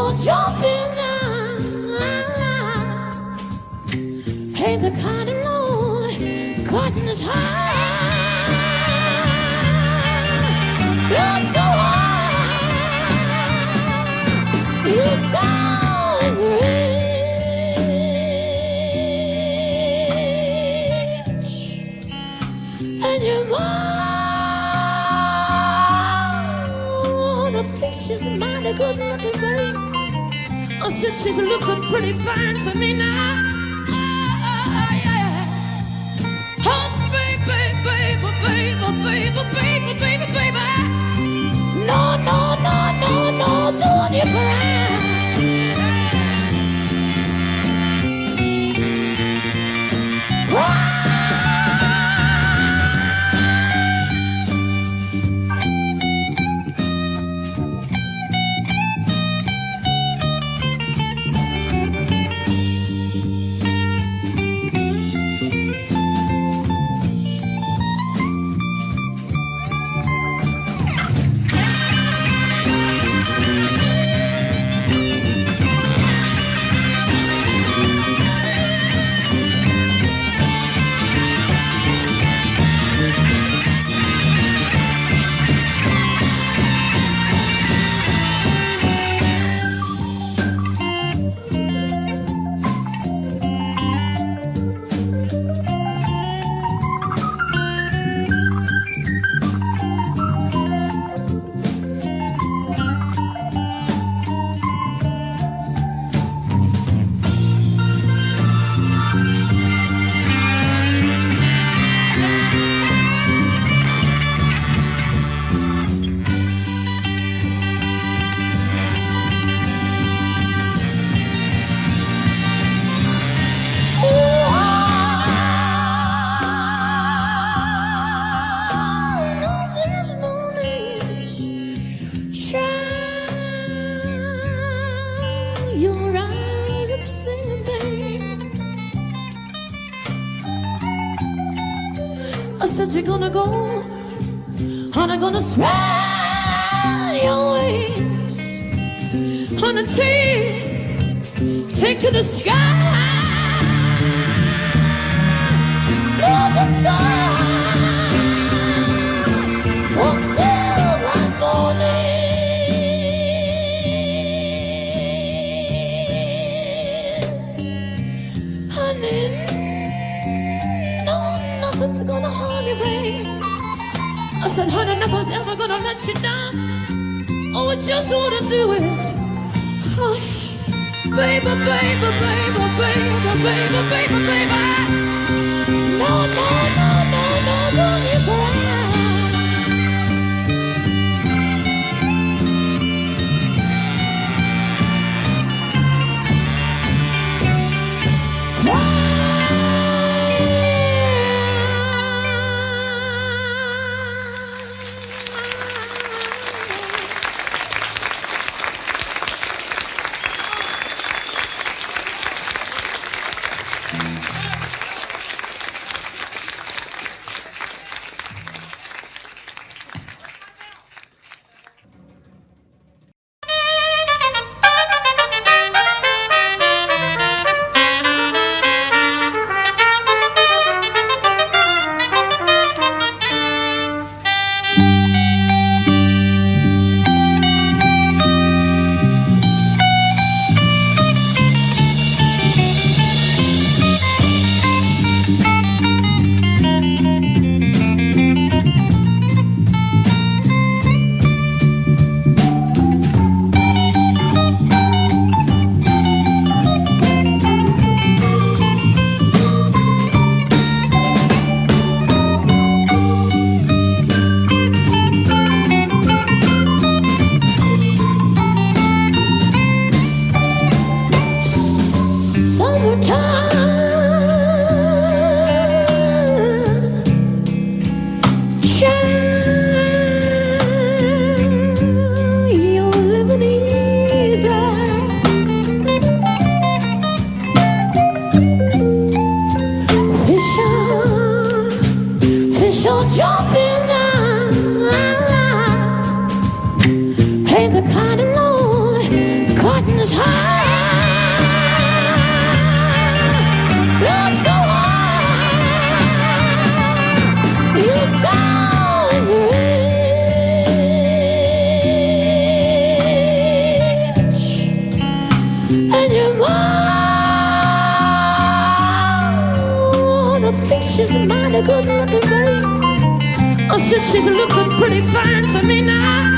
all jumping ain't the kind of Lord cutting his high. Lord, so high, you does reach, and your mom, I think she's mighty good looking, babe. I said she's looking pretty fine to me now. Baby. No, don't you cry. You're gonna go, and I'm gonna spread your wings, and take to the sky, Lord, the sky, until that morning, honey, no, nothing's gonna harm you, babe. I said, honey, nothing's ever gonna let you down. Oh, I just wanna do it. Hush, baby. No, don't you cry. Ain't the kind of Lord cutting his And your mom, I think she's mighty good looking, babe. I said she's looking pretty fine to me now.